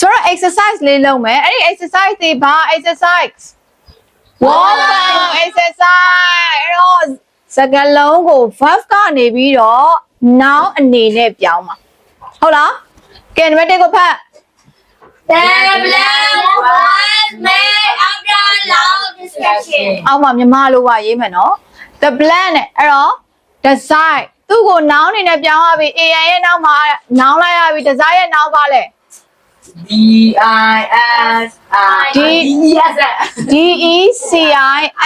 ဆိုတော့ exercise လေးလုပ်မယ်အဲ့ဒီ exercise တွေဘာ exercise walk exercise အဲ့တော့စကားလုံးကို verb ကနေပြီးတော့ noun အနေနဲ့ပြောင်းပါဟုတ်လားကဲနံပါတ်1ကိုဖတ် The plan was made after long discussion. အောက်မှာမြန်မာလိုပါရေးမယ်နော် the plan နဲ့အဲ့တော့ decide သူ့ကို noun အနေနဲ့ပြောင်းရပြီ an ရဲ့နောက်မှာ noun လိုက်ရပြီ decide ရဲ့နောက်ပါလေ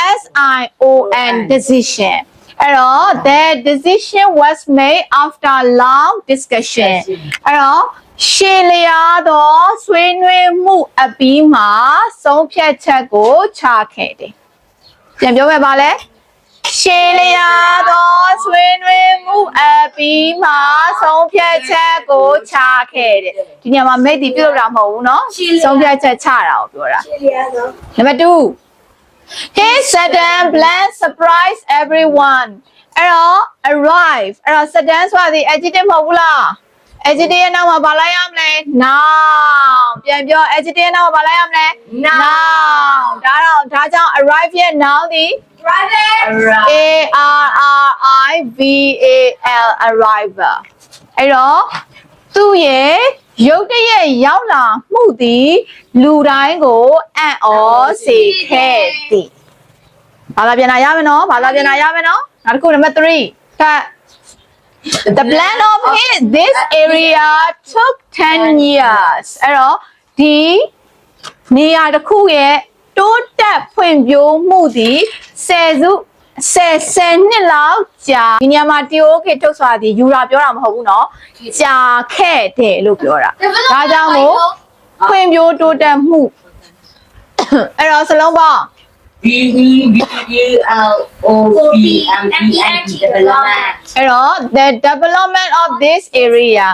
DECISION decision အဲ့တော့ the decision was made after long discussion အဲ့တော့ရှေ့လျားသောဆွေးနွေးမှုအပြီးမှာဆုံးဖြတ်ချက်ကိုချခဲ့တယ်ပြန်ပြောမယ်ပါလဲရှေ့လျားသောဆွေးနွေးမှုအပြီးမှာဆုံးဖြတ်ချက်ကိုချခဲ့တယ်ဒီညမှာမိတ်တီပြုတ်တာမဟုတ်ဘူးเนาะဆုံးဖြတ်ချက်ချတာကိုပြောတာနံပါတ်2 his sudden plan surprised everyone အဲ့တော့ arrive အဲ့တော့ sudden ဆိုတာဒီ adjective မဟုတ်ဘူးလား adjective ရဲ့နောက်မှာဘာလိုက်ရမလဲ noun ပြန်ပြော adjective ရဲ့နောက်မှာဘာလိုက်ရမလဲ noun ဒါကြောင့် arrive ရဲ့ noun ဒီ arrival arrival အဲ့တော့သူ့ရဲ့ရုတ်တရက်ရောက်လာမှုသည်လူတိုင်းကိုအံ့ဩစေခဲ့သည်ဘာသာပြန်လာရမယ်နော်ဘာသာပြန်လာရမယ်နော်နောက်တစ်ခုနံပါတ်3ဖတ် The plan of this area took 10 years အဲ့တော့ဒီနေရာတစ်ခုရဲ့တိုးတက်ဖွံ့ဖြိုးမှုသည်10နှစ်လောက်ကြာဒီနေရာမှာ TOK ထုတ်ဆိုတာဒီယူရာပြောတာမဟုတ်ဘူးเนาะကြာခဲ့တယ်လို့ပြောတာဒါကြောင့်မို့ဖွံ့ဖြိုးတိုးတက်မှုအဲ့တော့စလုံးပေါင်း DEVELOPMENT development အဲ့တော့ the development of this area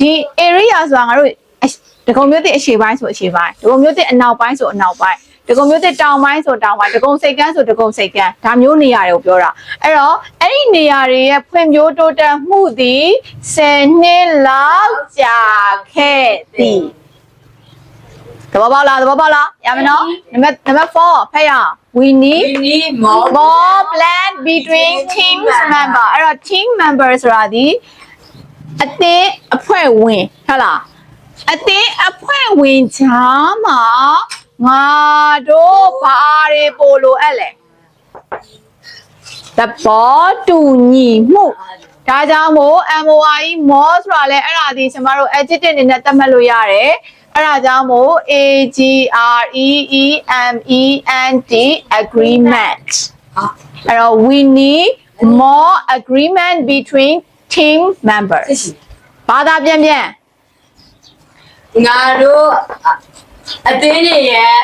ဒီ area ဆိုတာငါတို့တကုံမျိုးတစ်အရှေ့ပိုင်းဆိုအရှေ့ပိုင်းတကုံမျိုးတစ်အနောက်ပိုင်းဆိုအနောက်ပိုင်းတကုံမျိုးတစ်တောင်ပိုင်းဆိုတောင်ပိုင်းတကုံစိတ်ကန်းဆိုတကုံစိတ်ကန်းဒါမျိုးနေရာတွေကိုပြောတာအဲ့တော့အဲ့ဒီနေရာတွေရဲ့ဖွံ့ဖြိုးတိုးတက်မှုသည်10နှစ်လောက်ကြာခဲ့သည်သဘောပေါက်လားရမယ်နော်နံပါတ်4ဖတ်ရအောင် we need more plan between team member အဲ့တော့ team member ဆိုတာဒီအသင်းအဖွဲ့ဝင်ဟုတ်လားအသင်းအဖွဲ့ဝင်ချာမှာငါတို့ဘာတွေပို့လို့အဲ့လေသဘောတူညီမှုဒါကြောင့်မို့ MOI more ဆိုတာလဲအဲ့ဒါဒီကျမတို့ adjective အနေနဲ့သတ်မှတ်လို့ရတယ်အဲ့ဒါကြောင့်မို့ AGREEMENT agreement အဲ့တော့ we need more agreement between team members ဘာသာပြန်ငါတို့အသင်းရဲ့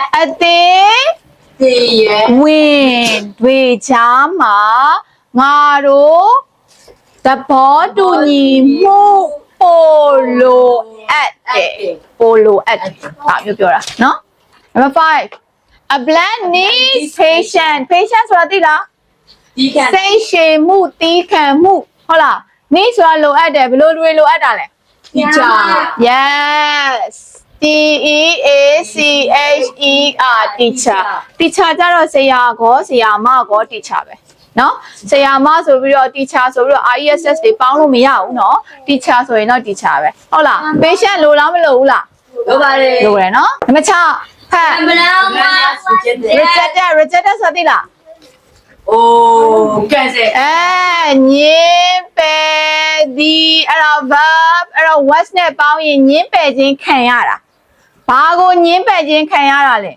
ဝင်တွေချာမှာငါတို့သဘောတူညီမှုပို့လို့အပ်တယ်ဒါမျိုးပြောတာနော် number 5 a plan needs patience ဆိုတာသိလားစိတ်ရှည်မှုတီးခံမှုဟုတ်လား need ဆိုတာလိုအပ်တယ်ဘယ်လိုတွေလိုအပ်တာလဲ teacher yes TEACHER teacher ကြတော့ဆရာမကော teacher ပဲเนาะဆရာမဆိုပြီးတော့ teacher ဆိုပြီးတော့ IESS တွေပေါင်းလို့မရဘူးเนาะ teacher ဆိုရင်တော့ teacher ပဲဟုတ်လား patient လိုလားမလိုဘူးလားလိုပါတယ်လိုတယ်เนาะနံပါတ်6ဖတ် rejected ဆိုသိလားcancel ညင်းပယ်သည်အဲ့တော့ verb အဲ့တော့ was နဲ့ပေါင်းရင်ညင်းပယ်ခြင်းခံရတာဘာကိုညင်းပယ်ခြင်းခံရတာလဲ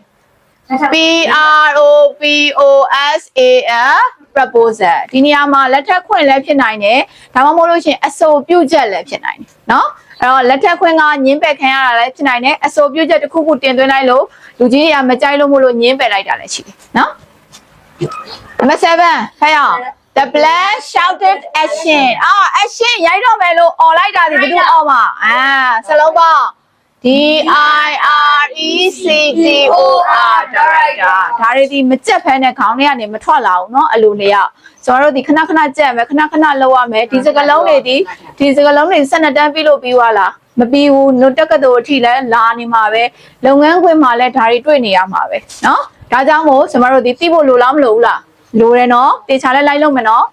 PROPOSAL proposal ဒီနေရာမှာလက်ထပ်ခွင့်လည်းဖြစ်နိုင်တယ်ဒါမှမဟုတ်လို့ရှိရင်အဆိုပြုချက်လည်းဖြစ်နိုင်တယ်เนาะအဲ့တော့လက်ထပ်ခွင့်ကညင်းပယ်ခံရတာလည်းဖြစ်နိုင်တယ်အဆိုပြုချက်တစ်ခုခုတင်သွင်းလိုက်လို့လူကြီးတွေကမကြိုက်လို့မို့လို့ညင်းပယ်လိုက်တာလည်းရှိတယ်เนาะ Number 7ဖတ်ရအောင် The plan shouted action action ရိုက်တော့မယ်လို့អော်လိုက်တာဒီဘယ်သူអော်မှာစလုံးပေါင်း DIRECTOR director ဒါတွေဒီမကြက်ဖဲနဲ့ခေါင်းထဲကနေမထွက်လာဘူးเนาะအလိုနေရကျွန်တော်တို့ဒီခဏကြက်မယ်ခဏလောက်ရမယ်ဒီစကလုံးတွေ12တန်းပြီးလို့ပြီးသွားလားမ မပြီးဘူးနို့တက်ကတော်အထိလည်းလာနေမှာပဲလုပ်ငန်းခွင်မှာလည်းဒါတွေတွေ့နေရမှာပဲเนาะဒါကြောင့်မို့ကျမတို့ဒီသိဖို့လိုလားမလိုဘူးလားလိုတယ်เนาะတေချာလဲလိုက်လို့မယ်เนาะ